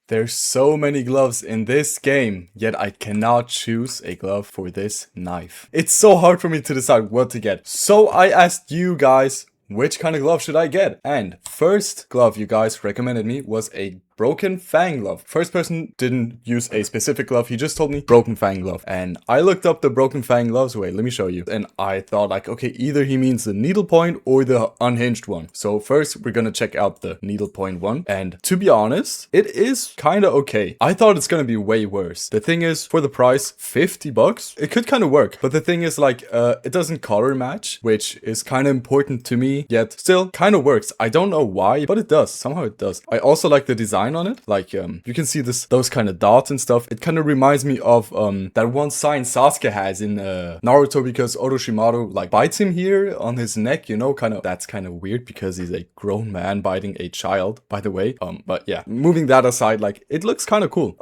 There's so many gloves in this game, yet I cannot choose a glove for this knife. It's so hard for me to decide what to get. So I asked you guys, which kind of glove should I get? And first glove you guys recommended me was a broken fang glove. First person didn't use a specific glove, he just told me broken fang glove. And I looked up the broken fang gloves, wait, let me show you. And I thought like, okay, either he means the needlepoint or the unhinged one. So first we're gonna check out the needlepoint one. And to be honest, it is kind of okay. I thought it's gonna be way worse. The thing is, for the price, 50 bucks, it could kind of work. But the thing is like, it doesn't color match, which is kind of important to me, yet still kind of works. I don't know why, but it does. Somehow it does. I also like the design on it, like you can see those kind of dots and stuff. It kind of reminds me of that one sign Sasuke has in Naruto, because Orochimaru like bites him here on his neck, you know, that's kind of weird because he's a grown man biting a child, by the way. But yeah, moving that aside, like it looks kind of cool.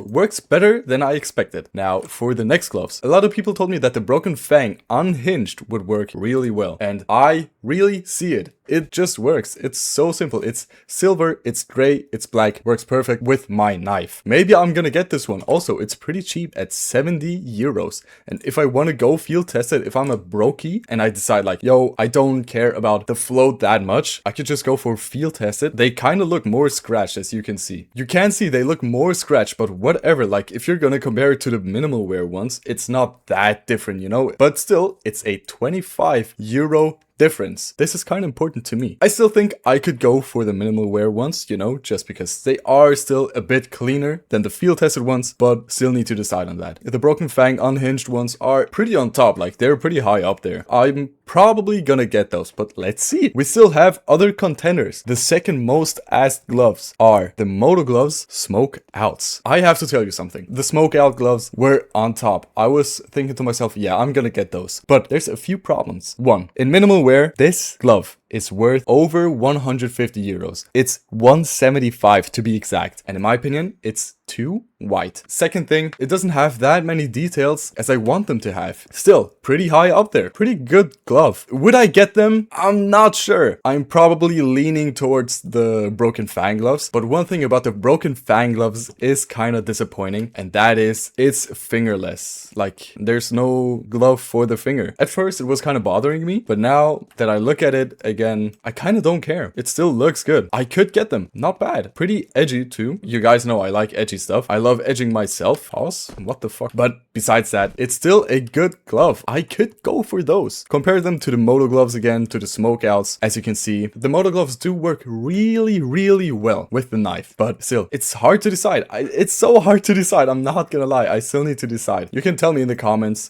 Works better than I expected. Now for the next gloves, a lot of people told me that the broken fang unhinged would work really well, and I really see it. It just works. It's so simple. It's silver, it's gray, it's black. Works perfect with my knife. Maybe I'm gonna get this one. Also, it's pretty cheap at 70 euros. And if I want to go field test it, if I'm a brokey and I decide like, yo, I don't care about the float that much, I could just go for field test it. They kind of look more scratched, as you can see. You can see they look more scratched, but whatever. Like if you're gonna compare it to the minimal wear ones, it's not that different, you know? But still, it's a 25 euro difference. This is kind of important to me. I still think I could go for the minimal wear ones, you know, just because they are still a bit cleaner than the field tested ones, but still need to decide on that. The broken fang unhinged ones are pretty on top, like they're pretty high up there. I'm probably gonna get those, but let's see. We still have other contenders. The second most asked gloves are the Moto gloves smoke outs. I have to tell you something. The smoke out gloves were on top. I was thinking to myself, yeah, I'm gonna get those, but there's a few problems. One, in minimal wear, this glove is worth over 150 euros. It's 175 to be exact. And in my opinion, it's too white. Second thing, it doesn't have that many details as I want them to have. Still, pretty high up there. Pretty good glove. Would I get them? I'm not sure. I'm probably leaning towards the broken fang gloves. But one thing about the broken fang gloves is kind of disappointing. And that is, it's fingerless. Like, there's no glove for the finger. At first, it was kind of bothering me. But now that I look at it again, I kind of don't care. It still looks good. I could get them. Not bad. Pretty edgy too. You guys know I like edgy stuff. I love edging myself. Pause. What the fuck? But besides that, it's still a good glove. I could go for those. Compare them to the Moto gloves again, to the smoke outs. As you can see, the Moto gloves do work really, really well with the knife. But still, it's hard to decide. It's so hard to decide. I'm not gonna lie. I still need to decide. You can tell me in the comments.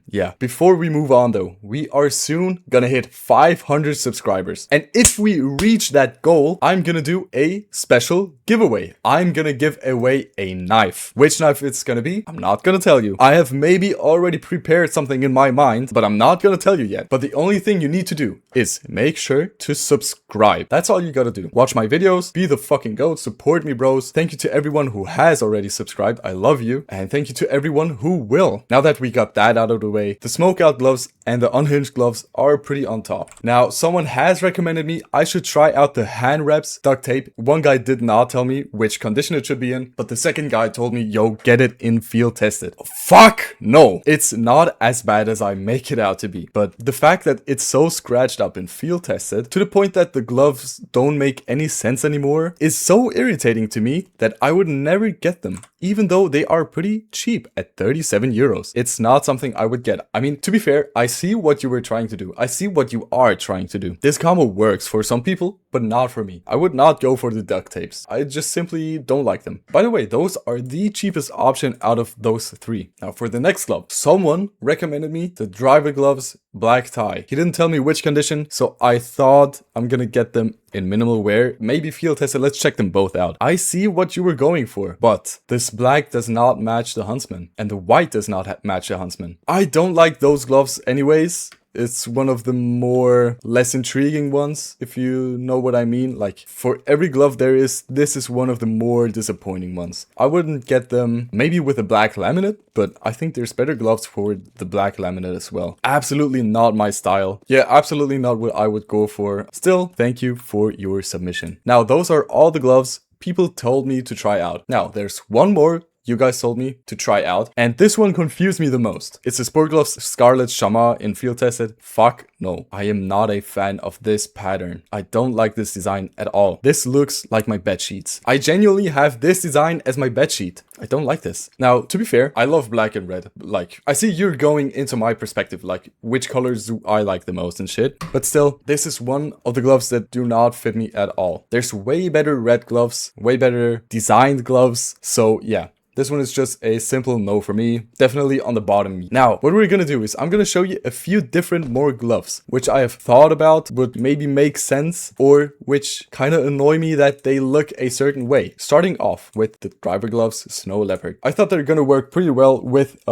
Yeah. Before we move on though, we are soon gonna hit 500 subscribers. And if we reach that goal, I'm gonna do a special giveaway. I'm gonna give away a knife. Which knife it's gonna be, I'm not gonna tell you. I have maybe already prepared something in my mind, but I'm not gonna tell you yet. But the only thing you need to do is make sure to subscribe. That's all you gotta do. Watch my videos, be the fucking goat, support me, bros. Thank you to everyone who has already subscribed. I love you. And thank you to everyone who will. Now that we got that out of the way, the smoke out gloves and the unhinged gloves are pretty on top. Now, someone has recommended me I should try out the hand wraps duct tape. One guy did not tell me which condition it should be in, but the second guy told me, yo, get it in field tested. Fuck no, it's not as bad as I make it out to be. But the fact that it's so scratched up in field tested to the point that the gloves don't make any sense anymore is so irritating to me that I would never get them, even though they are pretty cheap at 37 euros. It's not something I would get. I mean, to be fair, I see what you were trying to do. I see what you are trying to do. This combo works for some people, but not for me. I would not go for the duct tapes. I just simply don't like them. By the way, those are the cheapest option out of those three. Now for the next glove, someone recommended me the driver gloves black tie. He didn't tell me which condition, so I thought I'm gonna get them in minimal wear, maybe field tested. Let's check them both out. I see what you were going for, but this black does not match the Huntsman and the white does not match the Huntsman. I don't like those gloves anyways. It's one of the more less intriguing ones, if you know what I mean. Like, for every glove there is, this is one of the more disappointing ones. I wouldn't get them maybe with a black laminate, but I think there's better gloves for the black laminate as well. Absolutely not my style. Yeah, absolutely not what I would go for. Still, thank you for your submission. Now, those are all the gloves people told me to try out. Now, there's one more you guys told me to try out, and this one confused me the most. It's a Sport Gloves Scarlet Shamagh in field tested. Fuck no, I am not a fan of this pattern. I don't like this design at all. This looks like my bed sheets. I genuinely have this design as my bed sheet. I don't like this. Now, to be fair, I love black and red. Like, I see you're going into my perspective, like, which colors do I like the most and shit. But still, this is one of the gloves that do not fit me at all. There's way better red gloves, way better designed gloves. So yeah. This one is just a simple no for me, definitely on the bottom. Now, what we're gonna do is I'm gonna show you a few different more gloves, which I have thought about would maybe make sense, or which kind of annoy me that they look a certain way. Starting off with the driver gloves, Snow Leopard. I thought they're gonna work pretty well with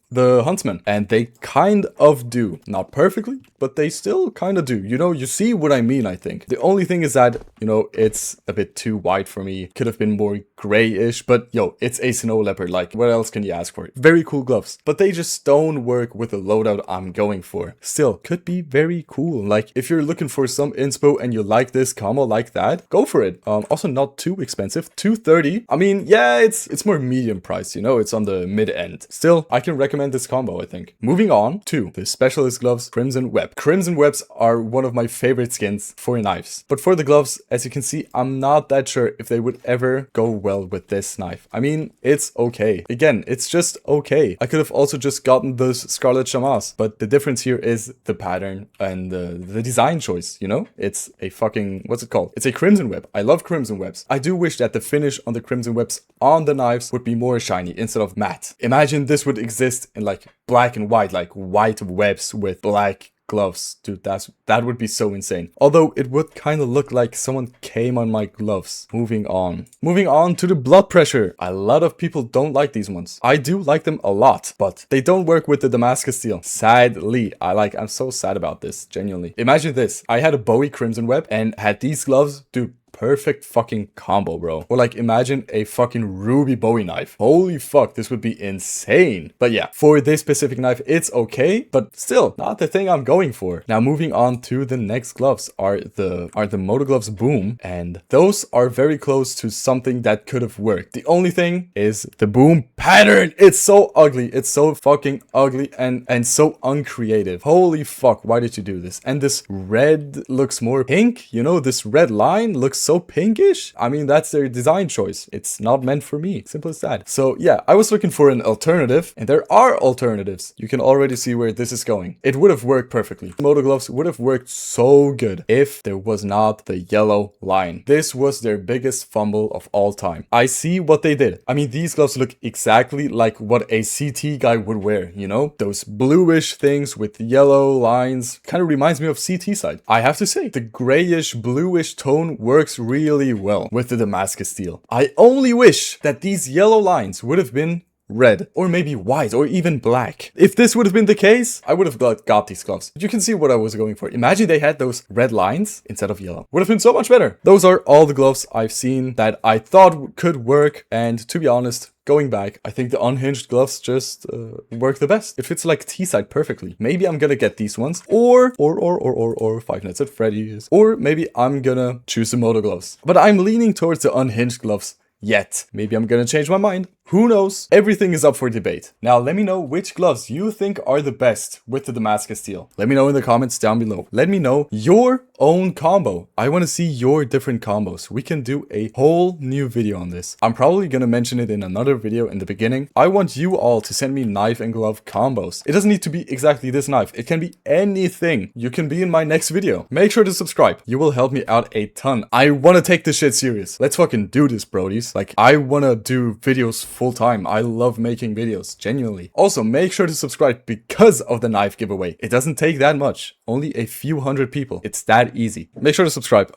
the Huntsman, and they kind of do. Not perfectly, but they still kind of do. You know, you see what I mean, I think. The only thing is that, you know, it's a bit too white for me. Could have been more grayish, but yo, it's a Snow Leopard. Like, what else can you ask for? Very cool gloves, but they just don't work with the loadout I'm going for. Still, could be very cool. Like, if you're looking for some inspo and you like this combo like that, go for it. Also not too expensive, $230. I mean, yeah, it's more medium price, you know, it's on the mid end. Still, I can recommend this combo, I think. Moving on to the specialist gloves, Crimson Web. Crimson Webs are one of my favorite skins for knives. But for the gloves, as you can see, I'm not that sure if they would ever go well with this knife. I mean, it's okay. Again, it's just okay. I could have also just gotten those Scarlet Shamaghs, but the difference here is the pattern and the design choice, you know? It's a fucking, what's it called? It's a Crimson Web. I love Crimson Webs. I do wish that the finish on the Crimson Webs on the knives would be more shiny instead of matte. Imagine this would exist in like black and white, like white webs with black gloves. Dude, that would be so insane. Although it would kind of look like someone came on my gloves. Moving on to the blood pressure. A lot of people don't like these ones. I do like them a lot, but they don't work with the Damascus steel. Sadly, I'm so sad about this, genuinely. Imagine this. I had a Bowie Crimson Web and had these gloves. Dude, perfect fucking combo, bro. Or like, imagine a fucking ruby Bowie knife. Holy fuck, this would be insane. But yeah, for this specific knife, it's okay, but still not the thing I'm going for. Now, moving on to the next gloves are the Moto gloves Boom, and those are very close to something that could have worked. The only thing is the Boom pattern. It's so ugly. It's so fucking ugly and so uncreative. Holy fuck, why did you do this? And this red looks more pink, you know, this red line looks so pinkish. I mean, that's their design choice. It's not meant for me. Simple as that. So yeah, I was looking for an alternative, and there are alternatives. You can already see where this is going. It would have worked perfectly. Moto gloves would have worked so good if there was not the yellow line. This was their biggest fumble of all time. I see what they did. I mean, these gloves look exactly like what a CT guy would wear, you know? Those bluish things with yellow lines. Kind of reminds me of CT side. I have to say, the grayish, bluish tone works really well with the Damascus steel. I only wish that these yellow lines would have been red, or maybe white, or even black. If this would have been the case, I would have got these gloves. But you can see what I was going for. Imagine they had those red lines instead of yellow. Would have been so much better. Those are all the gloves I've seen that I thought could work, and to be honest, going back, I think the unhinged gloves just work the best. It fits like T-side perfectly. Maybe I'm gonna get these ones, or Five Nights at Freddy's, or maybe I'm gonna choose the Moto gloves. But I'm leaning towards the unhinged gloves yet. Maybe I'm gonna change my mind. Who knows? Everything is up for debate. Now, let me know which gloves you think are the best with the Damascus steel. Let me know in the comments down below. Let me know your own combo. I want to see your different combos. We can do a whole new video on this. I'm probably going to mention it in another video in the beginning. I want you all to send me knife and glove combos. It doesn't need to be exactly this knife. It can be anything. You can be in my next video. Make sure to subscribe. You will help me out a ton. I want to take this shit serious. Let's fucking do this, brodies. Like, I want to do videos full time. I love making videos, genuinely. Also, make sure to subscribe because of the knife giveaway. It doesn't take that much. Only a few hundred people. It's that easy. Make sure to subscribe.